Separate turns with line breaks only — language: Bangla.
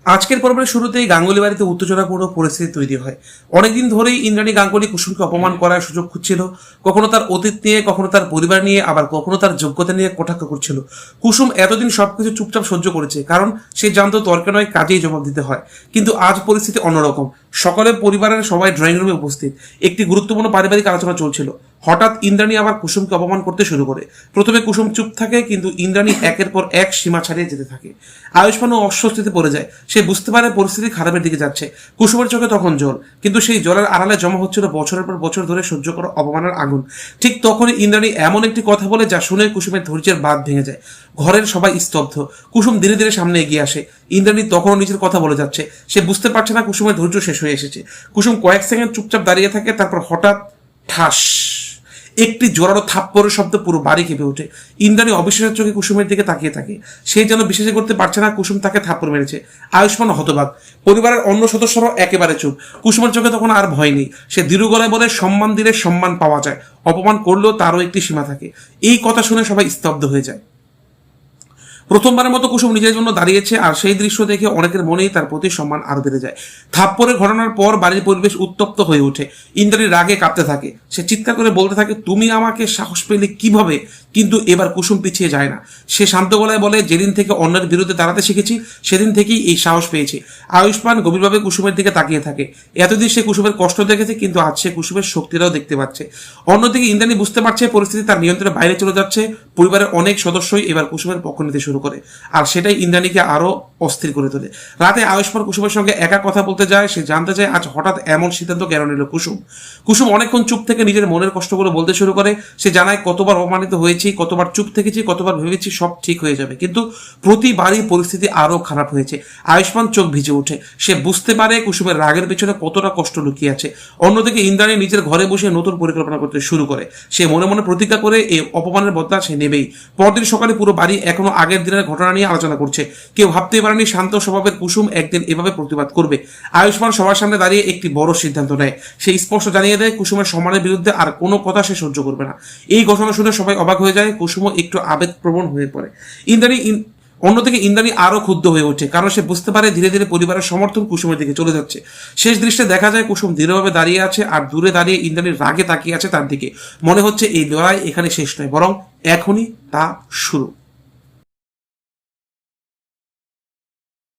আজকের পর্বের শুরুতেই গাঙ্গুলি বাড়িতে উত্তেজনাপূর্ণ পরিস্থিতি তৈরি হয়। অনেকদিন ধরেই ইন্দ্রাণী গাঙ্গুলি কুসুমকে অপমান করার সুযোগ খুঁজছিল। কখনো তার অতীত নিয়ে, কখনো তার পরিবার নিয়ে, আবার কখনো তার যোগ্যতা নিয়ে কটাক্ষ করছিল। কুসুম এতদিন সবকিছু চুপচাপ সহ্য করেছে, কারণ সে জানতো তর্কে নয়, কাজেই জবাব দিতে হয়। কিন্তু আজ পরিস্থিতি অন্যরকম। সকালে পরিবারের সবাই ড্রয়িং রুমে উপস্থিত। একটি গুরুত্বপূর্ণ পারিবারিক আলোচনা চলছিল। হঠাৎ ইন্দ্রাণী আবার কুসুমকে অপমান করতে শুরু করে। প্রথমে কুসুম চুপ থাকে, কিন্তু ইন্দ্রাণী একের পর এক সীমা ছাড়িয়ে যেতে থাকে। আয়ুষ্মানও অস্বস্তিতে পড়ে যায়। সে বুঝতে পারে পরিস্থিতি খারাপের দিকে যাচ্ছে। কুসুমের চোখে তখন জল, কিন্তু সেই জলের আড়ালে জমা হচ্ছিল বছরের পর বছর ধরে সহ্য করা অপমানের আগুন। ঠিক তখনই ইন্দ্রাণী এমন একটি কথা বলে যা শুনে কুসুমের ধৈর্যের বাঁধ ভেঙে যায়। ঘরের সবাই স্তব্ধ। কুসুম ধীরে ধীরে সামনে এগিয়ে আসে। ইন্দ্রাণী তখনও নিজের কথা বলে যাচ্ছে। সে বুঝতে পারছে না কুসুমের ধৈর্য শেষ হয়ে এসেছে। কুসুম কয়েক সেকেন্ড চুপচাপ দাঁড়িয়ে থাকে, তারপর হঠাৎ ঠাস একটি জোরালো থাপ্পড়ের শব্দ পুরো বাড়ি কেঁপে ওঠে। ইন্দ্রাণী অবিশ্বাসের চোখে কুসুমের দিকে তাকিয়ে থাকে। সে যেন বিশ্বাস করতে পারছে না কুসুম তাকে থাপ্পড় মেরেছে। আয়ুষ্মান হতবাক। পরিবারের অন্য সদস্যরাও একেবারে চুপ। কুসুমের চোখে তখন আর ভয় নেই। সে দৃঢ় গলায় বলে, সম্মান দিলে সম্মান পাওয়া যায়, অপমান করলেও তারও একটি সীমা থাকে। এই কথা শুনে সবাই স্তব্ধ হয়ে যায়। প্রথমবারের মতো কুসুম নিজের জন্য দাঁড়িয়েছে, আর সেই দৃশ্য দেখে অনেকের মনেই তার প্রতি সম্মান আরো বেড়ে যায়। থাপ্পড়ের ঘটনার পর বাড়ির পরিবেশ উত্তপ্ত হয়ে ওঠে। ইন্দ্রাণী রাগে কাঁপতে থাকে। সে চিৎকার করে বলতে থাকে, তুমি আমাকে সাহস পেলে কিভাবে? কিন্তু এবার কুসুম পিছিয়ে যায় না। সে শান্ত গলায় বলে, যেদিন থেকে অন্যের বিরুদ্ধে দাঁড়াতে শিখেছি সেদিন থেকেই এই সাহস পেয়েছি। আয়ুষ্মান গভীরভাবে কুসুমের দিকে তাকিয়ে থাকে। এতদিন সে কুসুমের কষ্ট দেখেছে, কিন্তু আজ সে কুসুমের শক্তিটাও দেখতে পাচ্ছে। অন্যদিকে ইন্দ্রাণী বুঝতে পারছে পরিস্থিতি তার নিয়ন্ত্রণের বাইরে চলে যাচ্ছে। পরিবারের অনেক সদস্যই এবার কুসুমের পক্ষ নিতে শুরু করে, আর সেটাই ইন্দ্রাণীকে আরো অস্থির করে তোলে। রাতে আয়ুষ্মান কুসুমের সঙ্গে একা কথা বলতে যায়। সে জানতে চায় আজ হঠাৎ এমন সিদ্ধান্ত কেন নিল কুসুম। কুসুম অনেকক্ষণ চুপ থেকে নিজের মনের কষ্টগুলো বলতে শুরু করে। সে জানায়, কতবার অপমানিত হয়েছি, কতবার চুপ থেকেছি, কতবার ভেবেছি সব ঠিক হয়ে যাবে, কিন্তু প্রতিবারই পরিস্থিতি আরো খারাপ হয়েছে। আয়ুষ্মান চোখ ভিজে ওঠে। সে বুঝতে পারে কুসুমের রাগের পেছনে কতটা কষ্ট লুকিয়ে আছে। অন্যদিকে ইন্দ্রাণী নিজের ঘরে বসে নতুন পরিকল্পনা করতে শুরু করে। সে মনে মনে প্রতিজ্ঞা করে এই অপমানের বদলা সে নেবেই। পরদিন সকালে পুরো বাড়ি এখনো আগের দিনের ঘটনা নিয়ে আলোচনা করছে। কেউ ভাবতেই পারেনি শান্ত স্বভাবের কুসুম একদিন এভাবে প্রতিবাদ করবে। আয়ুষ্মান সবার সামনে দাঁড়িয়ে একটি বড় সিদ্ধান্ত নেয়। সে স্পষ্ট জানিয়ে দেয় কুসুমের সম্মানের বিরুদ্ধে আর কোনো কথা সে সহ্য করবে না। এই ঘটনা শুনে সবাই অবাক হয়ে যায়। কুসুমও একটু আবেগপ্রবণ হয়ে পড়ে। অন্যদিকে ইন্দ্রাণী আরো ক্ষুব্ধ হয়ে ওঠে, কারণ সে বুঝতে পারে ধীরে ধীরে পরিবারের সমর্থন কুসুমের দিকে চলে যাচ্ছে। শেষ দৃশ্যে দেখা যায় কুসুম দৃঢ়ভাবে দাঁড়িয়ে আছে, আর দূরে দাঁড়িয়ে ইন্দ্রাণীর রাগে তাকিয়ে আছে তার দিকে। মনে হচ্ছে এই লড়াই এখানে শেষ নয়, বরং এখনই তা শুরু।